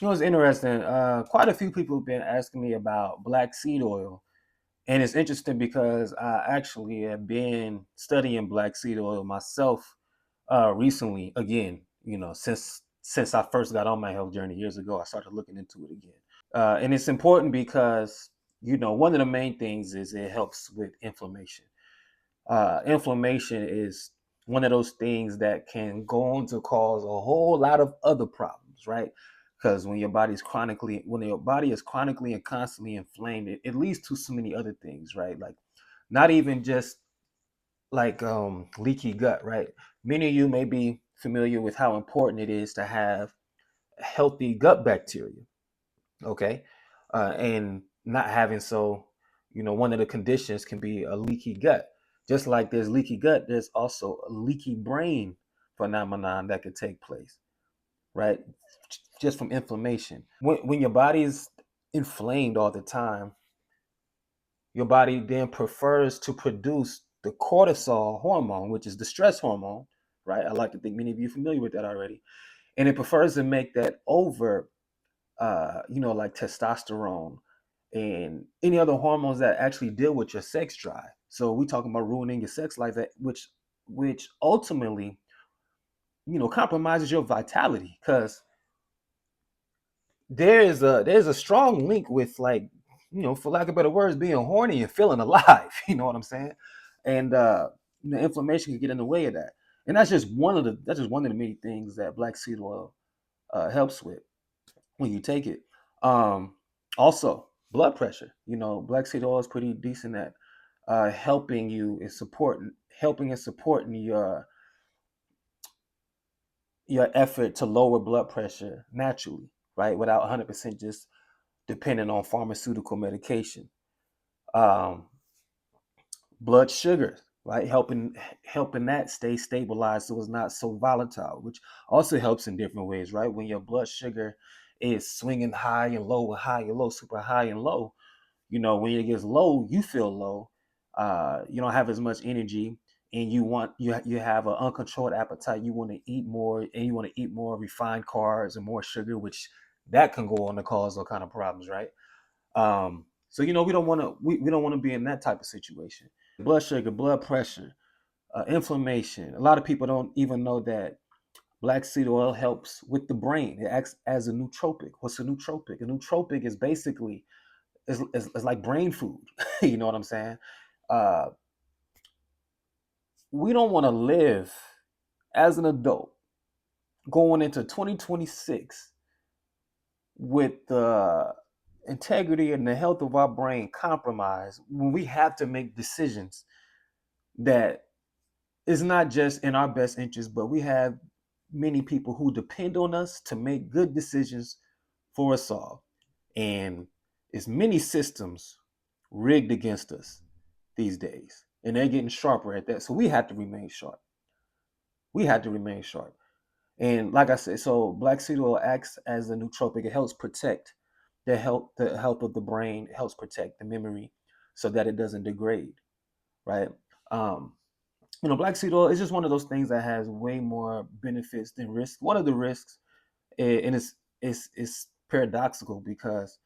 It was interesting. Quite a few people have been asking me about black seed oil, and it's interesting because I actually have been studying black seed oil myself recently. Again, since I first got on my health journey years ago, I started looking into it again. And it's important because one of the main things is it helps with inflammation. Inflammation is one of those things that can go on to cause a whole lot of other problems, right? Because when your body is chronically and constantly inflamed, it leads to so many other things, right? Like not even just like leaky gut, right? Many of you may be familiar with how important it is to have healthy gut bacteria, okay? And not having so, one of the conditions can be a leaky gut. Just like there's leaky gut, there's also a leaky brain phenomenon that could take place, right? Just from inflammation. When your body is inflamed all the time, your body then prefers to produce the cortisol hormone, which is the stress hormone, right? I like to think many of you are familiar with that already. And it prefers to make that over like testosterone and any other hormones that actually deal with your sex drive. So we talking about ruining your sex life, which ultimately, compromises your vitality because there's a strong link with, like, for lack of better words, being horny and feeling alive. You know what I'm saying? And inflammation can get in the way of that. And that's just one of the many things that black seed oil helps with when you take it. Um, Also, blood pressure. Black seed oil is pretty decent at helping and supporting your effort to lower blood pressure naturally, right? Without 100% just depending on pharmaceutical medication. Um, Blood sugar, right? Helping that stay stabilized so it's not so volatile, which also helps in different ways, right? When your blood sugar is swinging high and low, super high and low, when it gets low, you feel low. You don't have as much energy, and you have an uncontrolled appetite. You want to eat more, and you want to eat more refined carbs and more sugar, which that can go on to cause all kind of problems, right? So we don't want to be in that type of situation. Blood sugar, blood pressure, inflammation. A lot of people don't even know that black seed oil helps with the brain. It acts as a nootropic. What's a nootropic? A nootropic is basically is like brain food. You know what I'm saying? Uh, we don't want to live as an adult going into 2026 with the integrity and the health of our brain compromised when we have to make decisions that is not just in our best interest, but we have many people who depend on us to make good decisions for us all. And it's many systems rigged against us these days. And they're getting sharper at that. So we have to remain sharp. We have to remain sharp. And like I said, so black seed oil acts as a nootropic. It helps protect the health of the brain. It helps protect the memory so that it doesn't degrade, right? Um, Black seed oil is just one of those things that has way more benefits than risks. One of the risks, and it's paradoxical because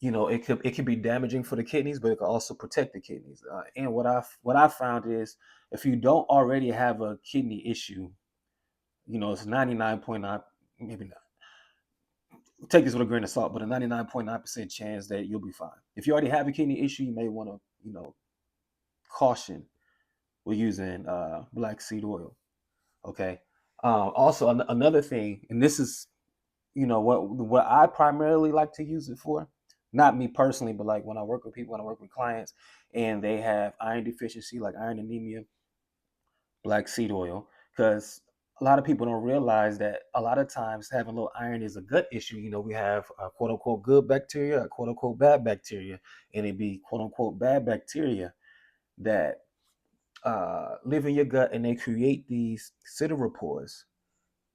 it can be damaging for the kidneys, but it can also protect the kidneys. And what I found is if you don't already have a kidney issue, it's 99.9, maybe not. Take this with a grain of salt, but a 99.9% chance that you'll be fine. If you already have a kidney issue, you may want to caution with using black seed oil. Okay. Also, another thing, and this is what I primarily like to use it for. Not me personally, but like when I work with people, when I work with clients, and they have iron deficiency, like iron anemia, black seed oil, because a lot of people don't realize that a lot of times having low iron is a gut issue. We have a quote unquote good bacteria, a quote unquote bad bacteria, and it be quote unquote bad bacteria that live in your gut, and they create these sideropores,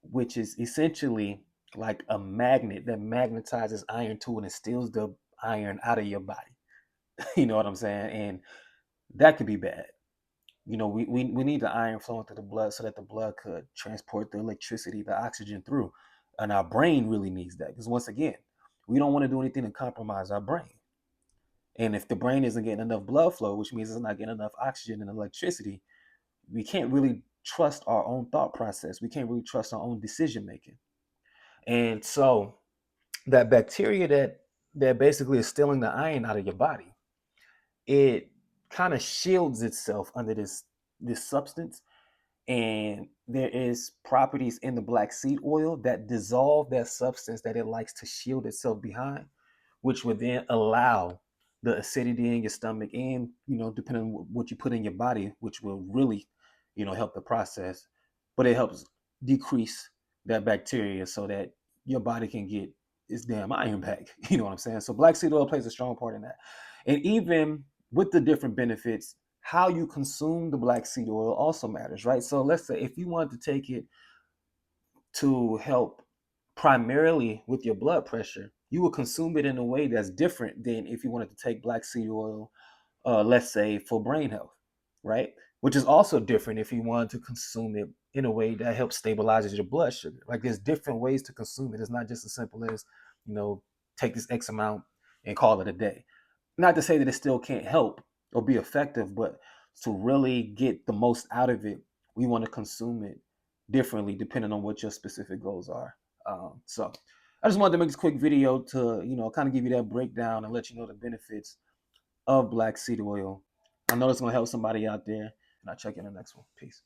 which is essentially like a magnet that magnetizes iron to it and steals the iron out of your body. You know what I'm saying? And that could be bad. We need the iron flowing through the blood so that the blood could transport the electricity, the oxygen through. And our brain really needs that because, once again, we don't want to do anything to compromise our brain. And if the brain isn't getting enough blood flow, which means it's not getting enough oxygen and electricity, we can't really trust our own thought process. We can't really trust our own decision making. And so that bacteria that basically is stealing the iron out of your body, it kind of shields itself under this substance. And there is properties in the black seed oil that dissolve that substance that it likes to shield itself behind, which would then allow the acidity in your stomach and, depending on what you put in your body, which will really, help the process. But it helps decrease that bacteria so that your body can get its damn iron back. You know what I'm saying? So black seed oil plays a strong part in that. And even with the different benefits, how you consume the black seed oil also matters, right? So let's say if you want to take it to help primarily with your blood pressure, you will consume it in a way that's different than if you wanted to take black seed oil, let's say for brain health, right? Which is also different if you wanted to consume it in a way that helps stabilizes your blood sugar. Like there's different ways to consume it. It's not just as simple as, take this X amount and call it a day. Not to say that it still can't help or be effective, but to really get the most out of it, we want to consume it differently depending on what your specific goals are. So I just wanted to make this quick video to, kind of give you that breakdown and let you know the benefits of black seed oil. I know it's going to help somebody out there, and I'll check you in the next one. Peace.